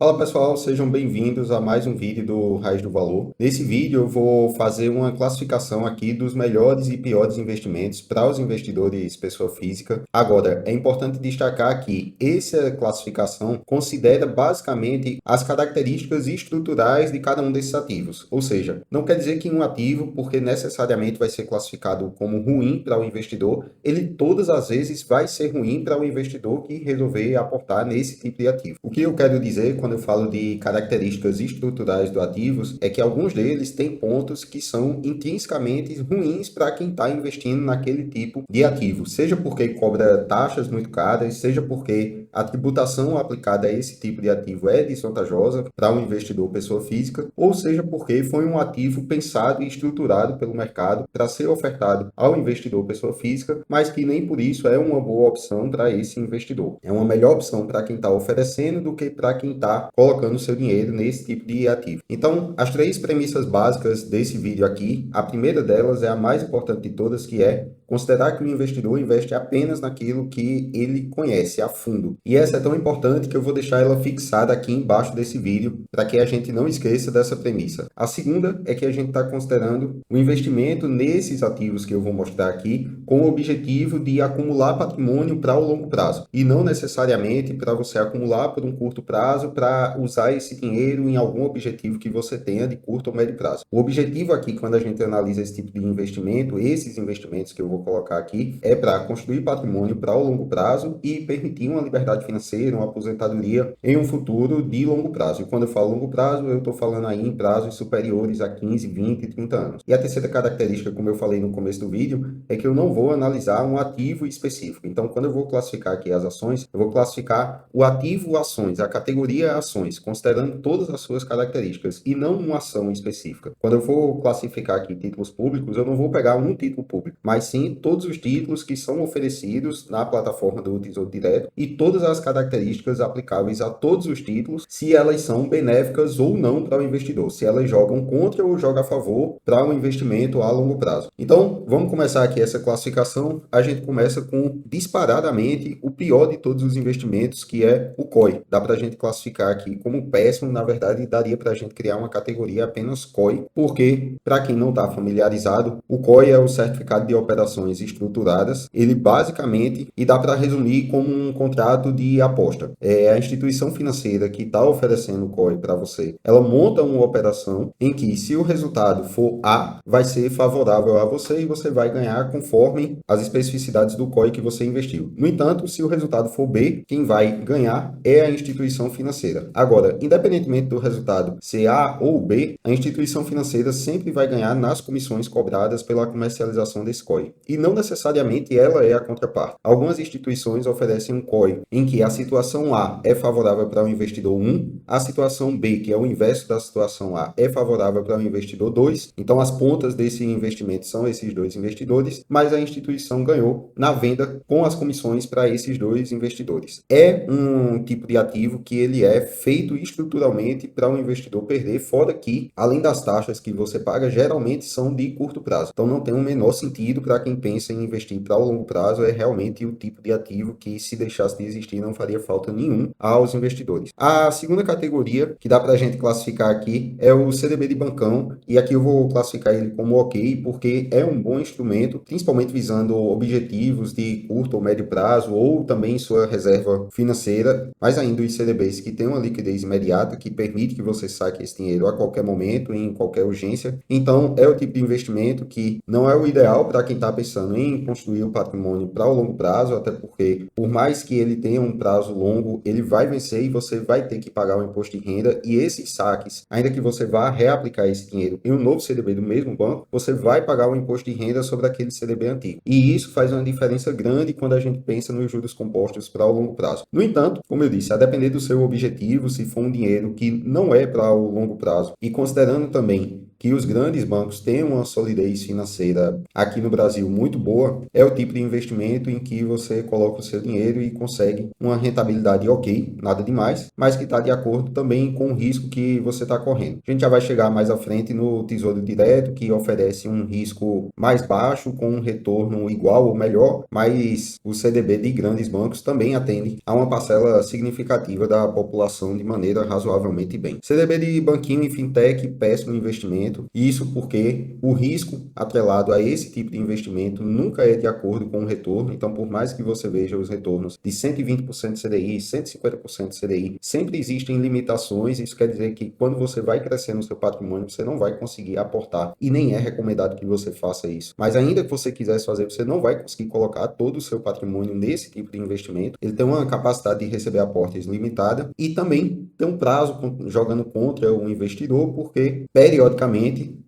Fala pessoal, sejam bem-vindos a mais um vídeo do Raiz do Valor. Nesse vídeo eu vou fazer uma classificação aqui dos melhores e piores investimentos para os investidores pessoa física. Agora, é importante destacar que essa classificação considera basicamente as características estruturais de cada um desses ativos. Ou seja, não quer dizer que um ativo, porque necessariamente vai ser classificado como ruim para o investidor, ele todas as vezes vai ser ruim para o investidor que resolver aportar nesse tipo de ativo. O que eu quero dizer quando eu falo de características estruturais do ativos é que alguns deles têm pontos que são intrinsecamente ruins para quem está investindo naquele tipo de ativo, seja porque cobra taxas muito caras, seja porque a tributação aplicada a esse tipo de ativo é desvantajosa para um investidor pessoa física, ou seja porque foi um ativo pensado e estruturado pelo mercado para ser ofertado ao investidor pessoa física, mas que nem por isso é uma boa opção para esse investidor. É uma melhor opção para quem está oferecendo do que para quem está colocando seu dinheiro nesse tipo de ativo. Então, as três premissas básicas desse vídeo aqui, a primeira delas é a mais importante de todas, que é considerar que o investidor investe apenas naquilo que ele conhece a fundo. E essa é tão importante que eu vou deixar ela fixada aqui embaixo desse vídeo, para que a gente não esqueça dessa premissa. A segunda é que a gente está considerando o investimento nesses ativos que eu vou mostrar aqui, com o objetivo de acumular patrimônio para o longo prazo, e não necessariamente para você acumular por um curto prazo para usar esse dinheiro em algum objetivo que você tenha de curto ou médio prazo. O objetivo aqui, quando a gente analisa esse tipo de investimento, esses investimentos que eu vou colocar aqui, é para construir patrimônio para o longo prazo e permitir uma liberdade financeira, uma aposentadoria em um futuro de longo prazo. E quando eu falo longo prazo, eu estou falando aí em prazos superiores a 15, 20, 30 anos. E a terceira característica, como eu falei no começo do vídeo, é que eu não vou analisar um ativo específico. Então, quando eu vou classificar aqui as ações, eu vou classificar o ativo ações, a categoria ações, considerando todas as suas características e não uma ação específica. Quando eu for classificar aqui títulos públicos, eu não vou pegar um título público, mas sim todos os títulos que são oferecidos na plataforma do Tesouro Direto e todas as características aplicáveis a todos os títulos, se elas são benéficas ou não para o investidor, se elas jogam contra ou jogam a favor para um investimento a longo prazo. Então, vamos começar aqui essa classificação. A gente começa com disparadamente o pior de todos os investimentos, que é o COI. Dá para a gente classificar aqui como péssimo, na verdade, daria para a gente criar uma categoria apenas COI, porque, para quem não está familiarizado, o COI é o Certificado de Operações Estruturadas. Ele basicamente, e dá para resumir como um contrato de aposta. É a instituição financeira que está oferecendo o COI para você. Ela monta uma operação em que, se o resultado for A, vai ser favorável a você e você vai ganhar conforme as especificidades do COI que você investiu. No entanto, se o resultado for B, quem vai ganhar é a instituição financeira. Agora, independentemente do resultado ser A ou B, a instituição financeira sempre vai ganhar nas comissões cobradas pela comercialização desse COI. E não necessariamente ela é a contraparte. Algumas instituições oferecem um COI em que a situação A é favorável para o investidor 1, a situação B, que é o inverso da situação A, é favorável para o investidor 2. Então, as pontas desse investimento são esses dois investidores, mas a instituição ganhou na venda com as comissões para esses dois investidores. É um tipo de ativo que ele é feito estruturalmente para o investidor perder, fora que, além das taxas que você paga, geralmente são de curto prazo. Então, não tem o menor sentido para quem pensa em investir para o longo prazo, é realmente o tipo de ativo que, se deixasse de existir, não faria falta nenhum aos investidores. A segunda categoria que dá para a gente classificar aqui é o CDB de bancão, e aqui eu vou classificar ele como ok, porque é um bom instrumento, principalmente visando objetivos de curto ou médio prazo, ou também sua reserva financeira, mais ainda os CDBs que têm uma liquidez imediata, que permite que você saque esse dinheiro a qualquer momento, em qualquer urgência. Então, é o tipo de investimento que não é o ideal para quem está pensando em construir o patrimônio para o longo prazo, até porque, por mais que ele tenha um prazo longo, ele vai vencer e você vai ter que pagar o imposto de renda, e esses saques, ainda que você vá reaplicar esse dinheiro em um novo CDB do mesmo banco, você vai pagar o imposto de renda sobre aquele CDB antigo. E isso faz uma diferença grande quando a gente pensa nos juros compostos para o longo prazo. No entanto, como eu disse, a depender do seu objetivo, se for um dinheiro que não é para o longo prazo, e considerando também que os grandes bancos têm uma solidez financeira aqui no Brasil muito boa, é o tipo de investimento em que você coloca o seu dinheiro e consegue uma rentabilidade ok, nada demais, mas que está de acordo também com o risco que você está correndo. A gente já vai chegar mais à frente no Tesouro Direto, que oferece um risco mais baixo, com um retorno igual ou melhor, mas o CDB de grandes bancos também atende a uma parcela significativa da população de maneira razoavelmente bem. CDB de banquinho e fintech, péssimo investimento, isso porque o risco atrelado a esse tipo de investimento nunca é de acordo com o retorno, então por mais que você veja os retornos de 120% CDI, 150% CDI, sempre existem limitações, isso quer dizer que quando você vai crescendo o seu patrimônio, você não vai conseguir aportar, e nem é recomendado que você faça isso. Mas ainda que você quisesse fazer, você não vai conseguir colocar todo o seu patrimônio nesse tipo de investimento. Ele tem uma capacidade de receber aportes limitada e também tem um prazo jogando contra o investidor, porque periodicamente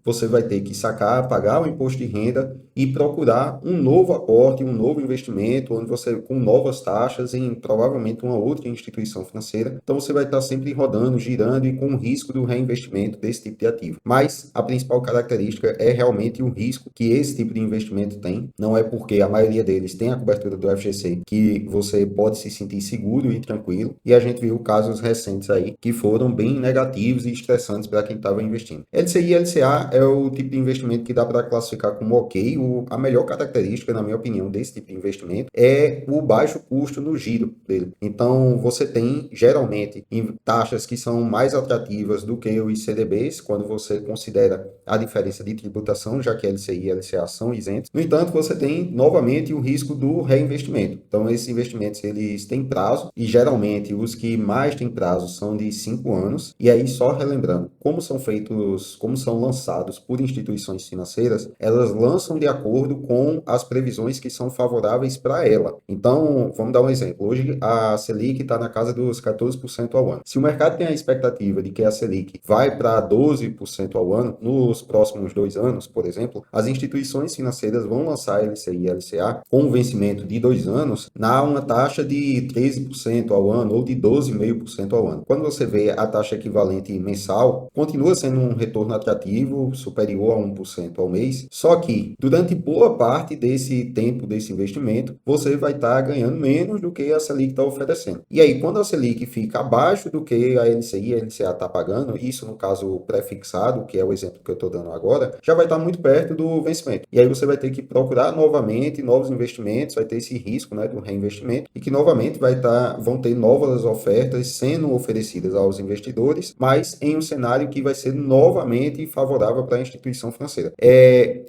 você vai ter que sacar, pagar o imposto de renda e procurar um novo aporte, um novo investimento, onde você com novas taxas em provavelmente uma outra instituição financeira. Então você vai estar sempre rodando, girando e com o risco do reinvestimento desse tipo de ativo. Mas a principal característica é realmente o risco que esse tipo de investimento tem. Não é porque a maioria deles tem a cobertura do FGC que você pode se sentir seguro e tranquilo. E a gente viu casos recentes aí que foram bem negativos e estressantes para quem estava investindo. LCI e LCA é o tipo de investimento que dá para classificar como ok. A melhor característica, na minha opinião, desse tipo de investimento é o baixo custo no giro dele. Então, você tem, geralmente, taxas que são mais atrativas do que os CDBs, quando você considera a diferença de tributação, já que LCI e LCA são isentos. No entanto, você tem, novamente, o risco do reinvestimento. Então, esses investimentos, eles têm prazo, e geralmente os que mais têm prazo são de 5 anos. E aí, só relembrando, como são lançados por instituições financeiras, elas lançam de acordo com as previsões que são favoráveis para ela. Então, vamos dar um exemplo. Hoje, a Selic está na casa dos 14% ao ano. Se o mercado tem a expectativa de que a Selic vai para 12% ao ano, nos próximos 2 anos, por exemplo, as instituições financeiras vão lançar LCI e LCA com um vencimento de 2 anos na uma taxa de 13% ao ano ou de 12,5% ao ano. Quando você vê a taxa equivalente mensal, continua sendo um retorno atrativo, superior a 1% ao mês, só que durante boa parte desse tempo, desse investimento, você vai estar ganhando menos do que a Selic está oferecendo. E aí, quando a Selic fica abaixo do que a LCI e a LCA está pagando, isso no caso pré-fixado, que é o exemplo que eu estou dando agora, já vai estar muito perto do vencimento. E aí você vai ter que procurar novamente novos investimentos, vai ter esse risco, né, do reinvestimento, e que novamente vão ter novas ofertas sendo oferecidas aos investidores, mas em um cenário que vai ser novamente favorável para a instituição financeira.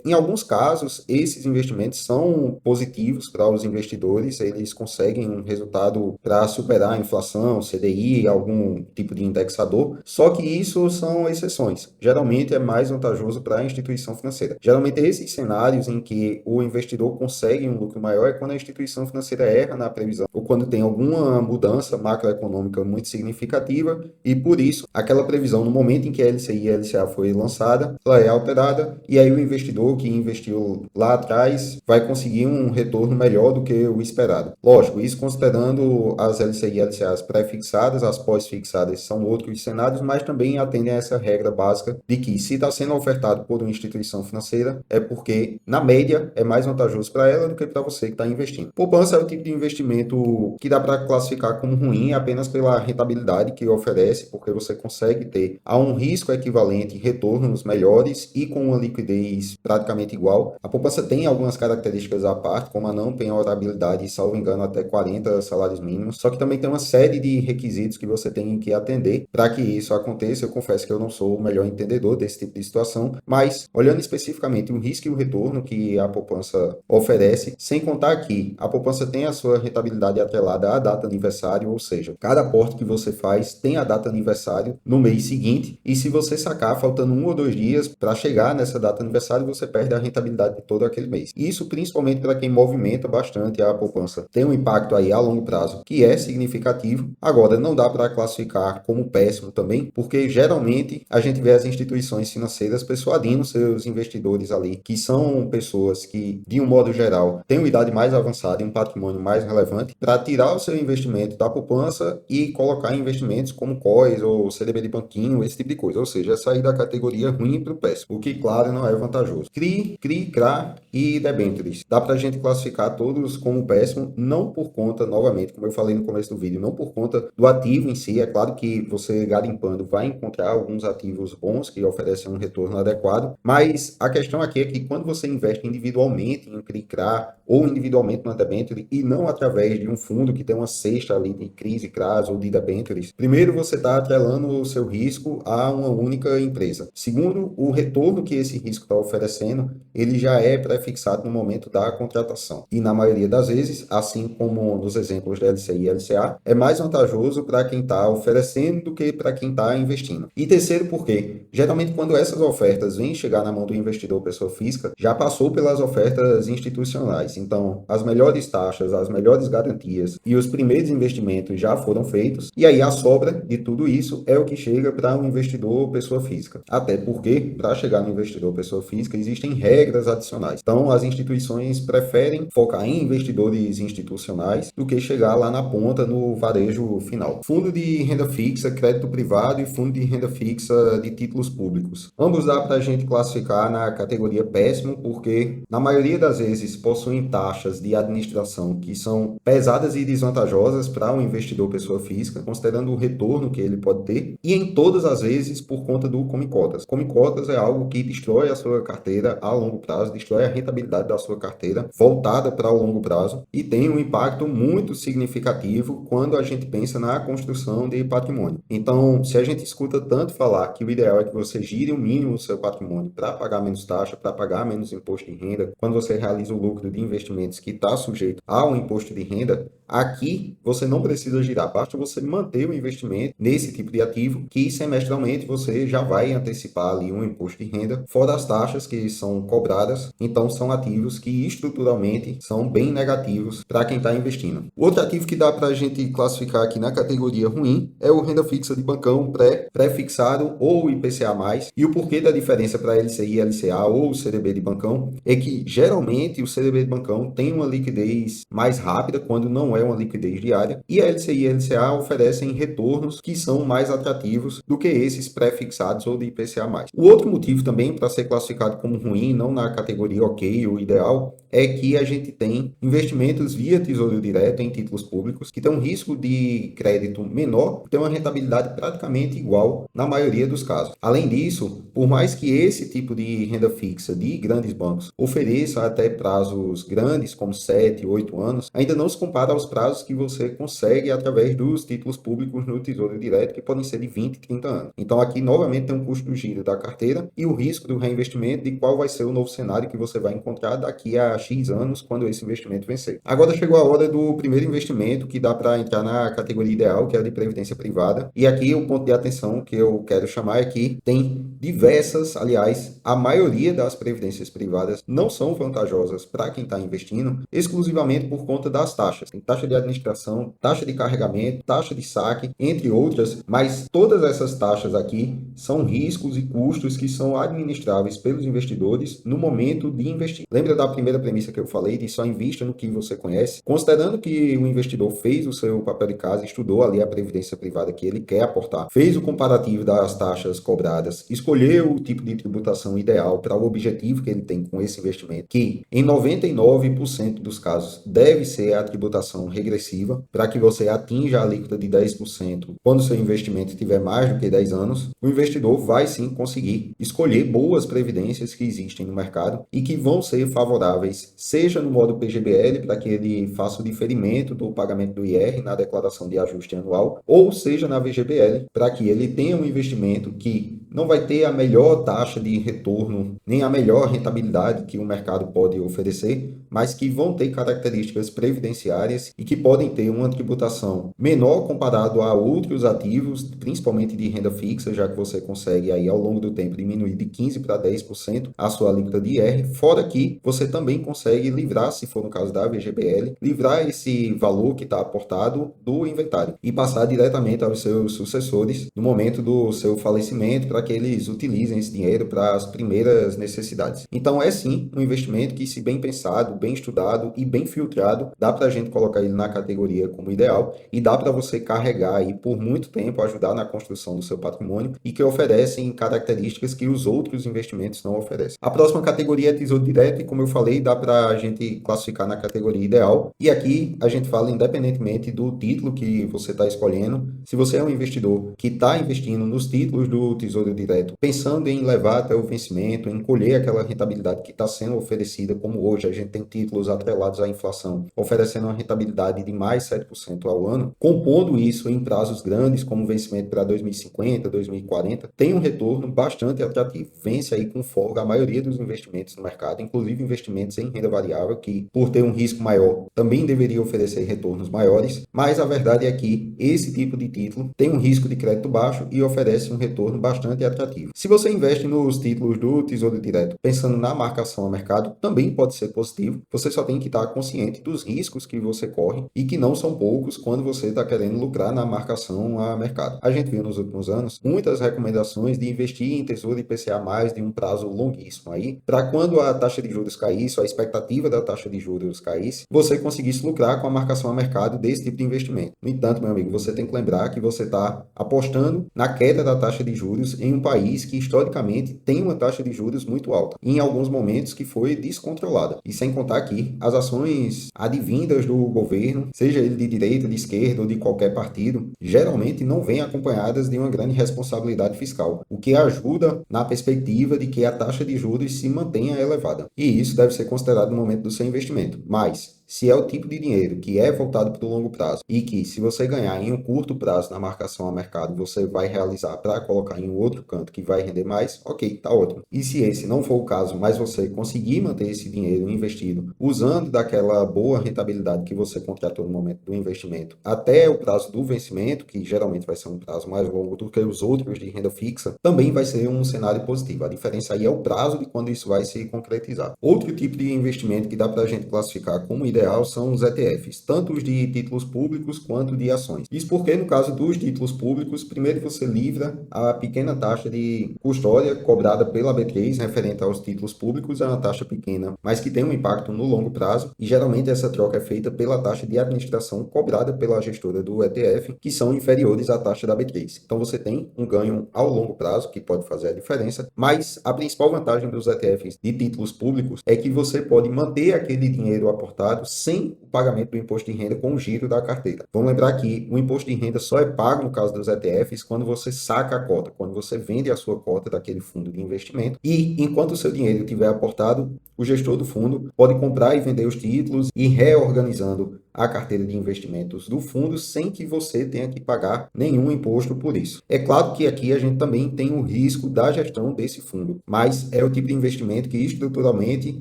Em alguns casos, esses investimentos são positivos para os investidores, eles conseguem um resultado para superar a inflação, CDI, algum tipo de indexador, só que isso são exceções. Geralmente é mais vantajoso para a instituição financeira. Geralmente esses cenários em que o investidor consegue um lucro maior é quando a instituição financeira erra na previsão ou quando tem alguma mudança macroeconômica muito significativa e por isso aquela previsão no momento em que a LCI e a LCA foi lançada, ela é alterada e aí o investidor que investiu lá atrás vai conseguir um retorno melhor do que o esperado. Lógico, isso considerando as LCI e LCAs pré-fixadas, as pós-fixadas são outros cenários, mas também atendem a essa regra básica de que se está sendo ofertado por uma instituição financeira, é porque, na média, é mais vantajoso para ela do que para você que está investindo. Poupança é o tipo de investimento que dá para classificar como ruim apenas pela rentabilidade que oferece, porque você consegue ter a um risco equivalente retornos melhores e com uma liquidez praticamente igual. A poupança tem algumas características à parte, como a não penhorabilidade, salvo engano, até 40 salários mínimos, só que também tem uma série de requisitos que você tem que atender para que isso aconteça. Eu confesso que eu não sou o melhor entendedor desse tipo de situação, mas olhando especificamente o risco e o retorno que a poupança oferece, sem contar que a poupança tem a sua rentabilidade atrelada à data aniversário, ou seja, cada aporte que você faz tem a data aniversário no mês seguinte, e se você sacar faltando 1 ou 2 dias para chegar nessa data aniversário, você perde a rentabilidade de todo aquele mês. Isso principalmente para quem movimenta bastante a poupança. Tem um impacto aí a longo prazo que é significativo. Agora, não dá para classificar como péssimo também, porque geralmente a gente vê as instituições financeiras persuadindo seus investidores ali, que são pessoas que, de um modo geral, têm uma idade mais avançada e um patrimônio mais relevante, para tirar o seu investimento da poupança e colocar em investimentos como COIs ou CDB de banquinho, esse tipo de coisa. Ou seja, é sair da categoria categoria ruim para o péssimo, o que, claro, não é vantajoso. CRI, CRI, CRA e debêntures. Dá para a gente classificar todos como péssimo, não por conta, novamente, como eu falei no começo do vídeo, não por conta do ativo em si. É claro que você garimpando vai encontrar alguns ativos bons que oferecem um retorno adequado, mas a questão aqui é que quando você investe individualmente em CRI, CRA ou individualmente na debenture e não através de um fundo que tem uma cesta ali de CRIs e CRAs ou de debentures, primeiro você está atrelando o seu risco a uma única empresa. Segundo, o retorno que esse risco está oferecendo, ele já é pré-fixado no momento da contratação. E na maioria das vezes, assim como nos exemplos da LCI e LCA, é mais vantajoso para quem está oferecendo do que para quem está investindo. E terceiro, porque geralmente quando essas ofertas vêm chegar na mão do investidor pessoa física, já passou pelas ofertas institucionais. Então, as melhores taxas, as melhores garantias e os primeiros investimentos já foram feitos. E aí a sobra de tudo isso é o que chega para um investidor pessoa física. Até porque, para chegar no investidor pessoa física, existem regras adicionais. Então, as instituições preferem focar em investidores institucionais do que chegar lá na ponta no varejo final. Fundo de renda fixa, crédito privado e fundo de renda fixa de títulos públicos. Ambos dá para a gente classificar na categoria péssimo, porque na maioria das vezes possuem taxas de administração que são pesadas e desvantajosas para um investidor pessoa física, considerando o retorno que ele pode ter, e em todas as vezes por conta do come cotas. Come cotas é algo que destrói a sua carteira a longo prazo, destrói a rentabilidade da sua carteira voltada para o longo prazo e tem um impacto muito significativo quando a gente pensa na construção de patrimônio. Então, se a gente escuta tanto falar que o ideal é que você gire o mínimo do seu patrimônio para pagar menos taxa, para pagar menos imposto de renda, quando você realiza o lucro de investimentos que está sujeito ao imposto de renda, aqui você não precisa girar, basta você manter o investimento nesse tipo de ativo que semestralmente você já vai antecipar ali um imposto de renda, fora as taxas que são cobradas. Então são ativos que estruturalmente são bem negativos para quem está investindo. Outro ativo que dá para a gente classificar aqui na categoria ruim é o renda fixa de bancão pré-fixado ou IPCA+. E o porquê da diferença para LCI, LCA ou o CDB de bancão é que geralmente o CDB de bancão tem uma liquidez mais rápida quando não é uma liquidez diária, e a LCI e a LCA oferecem retornos que são mais atrativos do que esses pré-fixados ou de IPCA+. O outro motivo também para ser classificado como ruim, não na categoria ok ou ideal, é que a gente tem investimentos via Tesouro Direto em títulos públicos que tem um risco de crédito menor, tem uma rentabilidade praticamente igual na maioria dos casos. Além disso, por mais que esse tipo de renda fixa de grandes bancos ofereça até prazos grandes, como 7, 8 anos, ainda não se compara aos prazos que você consegue através dos títulos públicos no Tesouro Direto, que podem ser de 20, 30 anos. Então aqui novamente tem um custo do giro da carteira e o risco do reinvestimento de qual vai ser o novo cenário que você vai encontrar daqui a X anos quando esse investimento vencer. Agora chegou a hora do primeiro investimento que dá para entrar na categoria ideal, que é a de previdência privada. E aqui o ponto de atenção que eu quero chamar é que tem diversas, aliás, a maioria das previdências privadas não são vantajosas para quem está investindo exclusivamente por conta das taxas. Tem taxa de administração, taxa de carregamento, taxa de saque, entre outras, mas todas essas taxas aqui são riscos e custos que são administráveis pelos investidores no momento de investir. Lembra da primeira premissa que eu falei de só invista no que você conhece? Considerando que o investidor fez o seu papel de casa, estudou ali a previdência privada que ele quer aportar, fez o comparativo das taxas cobradas, escolheu o tipo de tributação ideal para o objetivo que ele tem com esse investimento, que em 99% dos casos deve ser a tributação regressiva, para que você atinja a alíquota de 10% quando seu investimento tiver mais do que 10 anos, o investidor vai sim conseguir escolher boas previdências que existem no mercado e que vão ser favoráveis, seja no modo PGBL, para que ele faça o diferimento do pagamento do IR na declaração de ajuste anual, ou seja na VGBL, para que ele tenha um investimento que não vai ter a melhor taxa de retorno, nem a melhor rentabilidade que o mercado pode oferecer, mas que vão ter características previdenciárias e que podem ter uma tributação menor comparado a outros ativos, principalmente de renda fixa, já que você consegue aí ao longo do tempo diminuir de 15% para 10% a sua alíquota de IR, fora que você também consegue livrar, se for no caso da VGBL, livrar esse valor que está aportado do inventário e passar diretamente aos seus sucessores no momento do seu falecimento, para para que eles utilizem esse dinheiro para as primeiras necessidades. Então é sim um investimento que, se bem pensado, bem estudado e bem filtrado, dá para a gente colocar ele na categoria como ideal e dá para você carregar aí por muito tempo, ajudar na construção do seu patrimônio e que oferecem características que os outros investimentos não oferecem. A próxima categoria é tesouro direto e, como eu falei, dá para a gente classificar na categoria ideal. E aqui a gente fala independentemente do título que você está escolhendo. Se você é um investidor que está investindo nos títulos do tesouro direto, pensando em levar até o vencimento, em colher aquela rentabilidade que está sendo oferecida, como hoje a gente tem títulos atrelados à inflação, oferecendo uma rentabilidade de mais 7% ao ano, compondo isso em prazos grandes, como vencimento para 2050, 2040, tem um retorno bastante atrativo. Vence aí com folga a maioria dos investimentos no mercado, inclusive investimentos em renda variável, que por ter um risco maior, também deveria oferecer retornos maiores, mas a verdade é que esse tipo de título tem um risco de crédito baixo e oferece um retorno bastante atrativo. Se você investe nos títulos do Tesouro Direto pensando na marcação a mercado, também pode ser positivo. Você só tem que estar consciente dos riscos que você corre e que não são poucos quando você está querendo lucrar na marcação a mercado. A gente viu nos últimos anos muitas recomendações de investir em tesouro IPCA mais de um prazo longuíssimo aí, para quando a taxa de juros caísse, a expectativa da taxa de juros caísse, você conseguisse lucrar com a marcação a mercado desse tipo de investimento. No entanto, meu amigo, você tem que lembrar que você está apostando na queda da taxa de juros em um país que historicamente tem uma taxa de juros muito alta, em alguns momentos que foi descontrolada. E sem contar que as ações advindas do governo, seja ele de direita, de esquerda ou de qualquer partido, geralmente não vêm acompanhadas de uma grande responsabilidade fiscal, o que ajuda na perspectiva de que a taxa de juros se mantenha elevada. E isso deve ser considerado no momento do seu investimento. Mas se é o tipo de dinheiro que é voltado para o longo prazo e que, se você ganhar em um curto prazo na marcação a mercado, você vai realizar para colocar em um outro canto que vai render mais, ok, tá ótimo. E se esse não for o caso, mas você conseguir manter esse dinheiro investido usando daquela boa rentabilidade que você contratou no momento do investimento até o prazo do vencimento, que geralmente vai ser um prazo mais longo do que os outros de renda fixa, também vai ser um cenário positivo. A diferença aí é o prazo de quando isso vai se concretizar. Outro tipo de investimento que dá para a gente classificar como ideal são os ETFs, tanto os de títulos públicos quanto de ações. Isso porque, no caso dos títulos públicos, primeiro você livra a pequena taxa de custódia cobrada pela B3 referente aos títulos públicos, é uma taxa pequena, mas que tem um impacto no longo prazo, e geralmente essa troca é feita pela taxa de administração cobrada pela gestora do ETF, que são inferiores à taxa da B3. Então você tem um ganho ao longo prazo, que pode fazer a diferença, mas a principal vantagem dos ETFs de títulos públicos é que você pode manter aquele dinheiro aportado sem o pagamento do imposto de renda com o giro da carteira. Vamos lembrar que o imposto de renda só é pago no caso dos ETFs quando você saca a cota, quando você vende a sua cota daquele fundo de investimento e, enquanto o seu dinheiro estiver aportado, o gestor do fundo pode comprar e vender os títulos e ir reorganizando a carteira de investimentos do fundo sem que você tenha que pagar nenhum imposto por isso. É claro que aqui a gente também tem o risco da gestão desse fundo, mas é o tipo de investimento que estruturalmente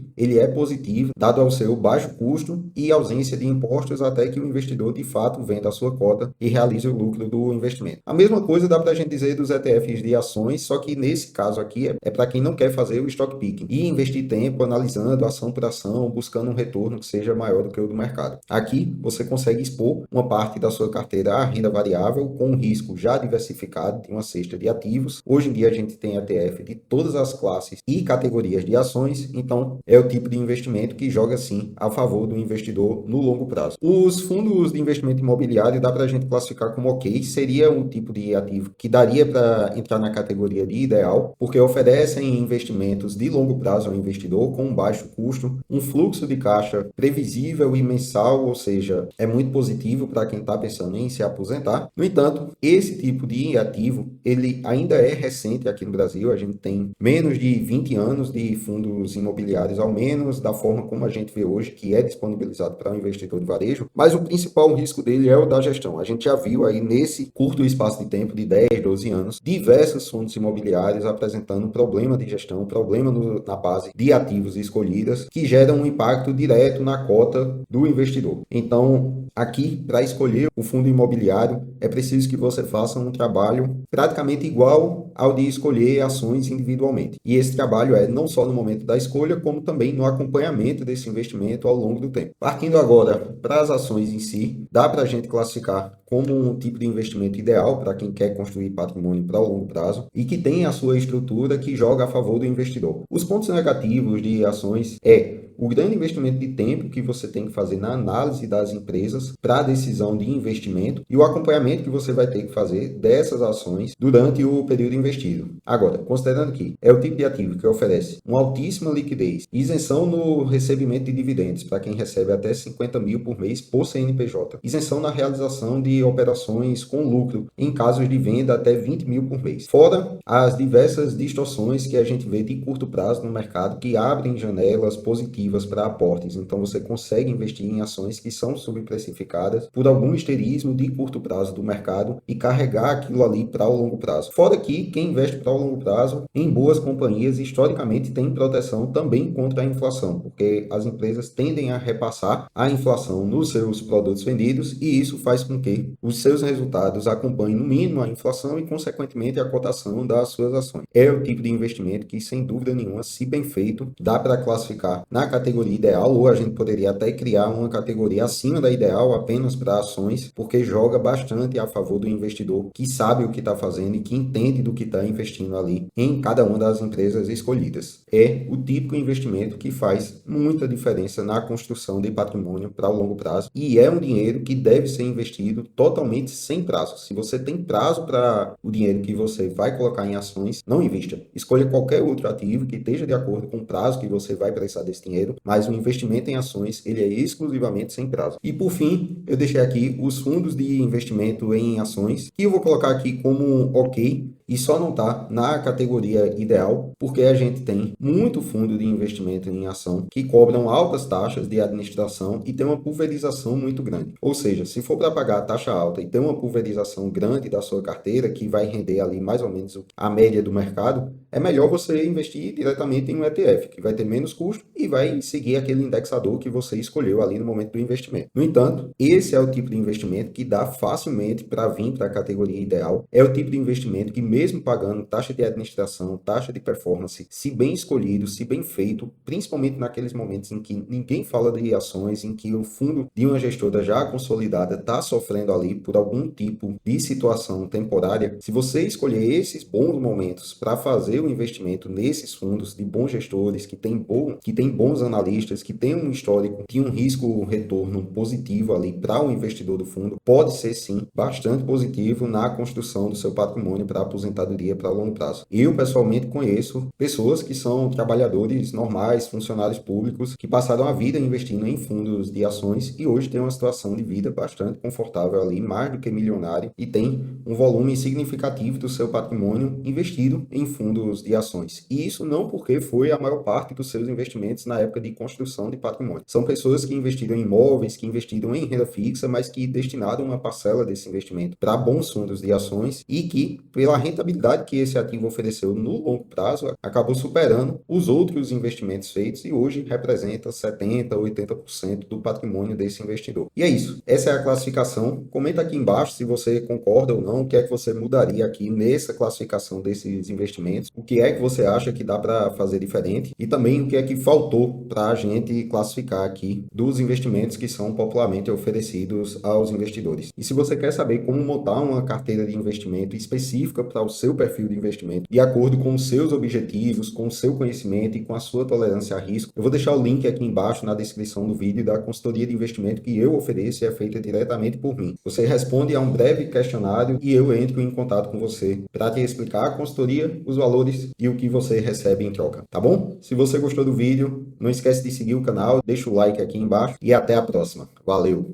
ele é positivo, dado ao seu baixo custo e ausência de impostos até que o investidor de fato venda a sua cota e realize o lucro do investimento. A mesma coisa dá para a gente dizer dos ETFs de ações, só que nesse caso aqui é para quem não quer fazer o stock picking e investir tempo analisando ação por ação, buscando um retorno que seja maior do que o do mercado. Aqui você consegue expor uma parte da sua carteira à renda variável com um risco já diversificado de uma cesta de ativos. Hoje em dia a gente tem ETF de todas as classes e categorias de ações, então é o tipo de investimento que joga sim a favor do investidor no longo prazo. Os fundos de investimento imobiliário dá para a gente classificar como ok, seria um tipo de ativo que daria para entrar na categoria de ideal, porque oferecem investimentos de longo prazo ao investidor com um baixo custo, um fluxo de caixa previsível e mensal, ou seja, é muito positivo para quem está pensando em se aposentar. No entanto, esse tipo de ativo, ele ainda é recente aqui no Brasil, a gente tem menos de 20 anos de fundos imobiliários, ao menos da forma como a gente vê hoje, que é disponibilizado para o investidor de varejo, mas o principal risco dele é o da gestão. A gente já viu aí nesse curto espaço de tempo de 10, 12 anos, diversos fundos imobiliários apresentando problema de gestão, problema na base de ativos escolhidas, que geram um impacto direto na cota do investidor. Então, aqui, para escolher o fundo imobiliário, é preciso que você faça um trabalho praticamente igual ao de escolher ações individualmente. E esse trabalho é não só no momento da escolha, como também no acompanhamento desse investimento ao longo do tempo. Partindo agora para as ações em si, dá para a gente classificar como um tipo de investimento ideal para quem quer construir patrimônio para o longo prazo e que tem a sua estrutura que joga a favor do investidor. Os pontos negativos de ações o grande investimento de tempo que você tem que fazer na análise das empresas para a decisão de investimento e o acompanhamento que você vai ter que fazer dessas ações durante o período investido. Agora, considerando que é o tipo de ativo que oferece uma altíssima liquidez, isenção no recebimento de dividendos para quem recebe até 50 mil por mês por CNPJ, isenção na realização de operações com lucro em casos de venda até 20 mil por mês, fora as diversas distorções que a gente vê de curto prazo no mercado que abrem janelas positivas para aportes. Então você consegue investir em ações que são subprecificadas por algum histerismo de curto prazo do mercado e carregar aquilo ali para o longo prazo. Fora que quem investe para o longo prazo em boas companhias historicamente tem proteção também contra a inflação, porque as empresas tendem a repassar a inflação nos seus produtos vendidos e isso faz com que os seus resultados acompanhem no mínimo a inflação e consequentemente a cotação das suas ações. É o tipo de investimento que sem dúvida nenhuma, se bem feito, dá para classificar na categoria ideal, ou a gente poderia até criar uma categoria acima da ideal apenas para ações, porque joga bastante a favor do investidor que sabe o que está fazendo e que entende do que está investindo ali em cada uma das empresas escolhidas. É o típico investimento que faz muita diferença na construção de patrimônio para o longo prazo e é um dinheiro que deve ser investido totalmente sem prazo. Se você tem prazo para o dinheiro que você vai colocar em ações, não invista. Escolha qualquer outro ativo que esteja de acordo com o prazo que você vai precisar desse dinheiro, mas o investimento em ações ele é exclusivamente sem prazo. E por fim, eu deixei aqui os fundos de investimento em ações, que eu vou colocar aqui como ok, e só não está na categoria ideal, porque a gente tem muito fundo de investimento em ação que cobram altas taxas de administração e tem uma pulverização muito grande. Ou seja, se for para pagar a taxa alta e ter uma pulverização grande da sua carteira, que vai render ali mais ou menos a média do mercado, é melhor você investir diretamente em um ETF, que vai ter menos custo e vai seguir aquele indexador que você escolheu ali no momento do investimento. No entanto, esse é o tipo de investimento que dá facilmente para vir para a categoria ideal. É o tipo de investimento que mesmo pagando taxa de administração, taxa de performance, se bem escolhido, se bem feito, principalmente naqueles momentos em que ninguém fala de ações, em que o fundo de uma gestora já consolidada está sofrendo ali por algum tipo de situação temporária, se você escolher esses bons momentos para fazer o investimento nesses fundos de bons gestores, que tem bons analistas, que tem um histórico de um risco-retorno positivo ali para o investidor do fundo, pode ser sim bastante positivo na construção do seu patrimônio para aposentadoria para longo prazo. Eu pessoalmente conheço pessoas que são trabalhadores normais, funcionários públicos, que passaram a vida investindo em fundos de ações e hoje têm uma situação de vida bastante confortável ali, mais do que milionário, e tem um volume significativo do seu patrimônio investido em fundos de ações. E isso não porque foi a maior parte dos seus investimentos na época de construção de patrimônio. São pessoas que investiram em imóveis, que investiram em renda fixa, mas que destinaram uma parcela desse investimento para bons fundos de ações e que, pela rentabilidade que esse ativo ofereceu no longo prazo, acabou superando os outros investimentos feitos e hoje representa 70%, 80% do patrimônio desse investidor. E é isso. Essa é a classificação. Comenta aqui embaixo se você concorda ou não, o que é que você mudaria aqui nessa classificação desses investimentos, o que é que você acha que dá para fazer diferente e também o que é que faltou para a gente classificar aqui dos investimentos que são popularmente oferecidos aos investidores. E se você quer saber como montar uma carteira de investimento específica para o seu perfil de investimento, de acordo com os seus objetivos, com o seu conhecimento e com a sua tolerância a risco, eu vou deixar o link aqui embaixo na descrição do vídeo da consultoria de investimento que eu ofereço e é feita diretamente por mim. Você responde a um breve questionário e eu entro em contato com você para te explicar a consultoria, os valores e o que você recebe em troca, tá bom? Se você gostou do vídeo, não esquece de seguir o canal, deixa o like aqui embaixo e até a próxima. Valeu!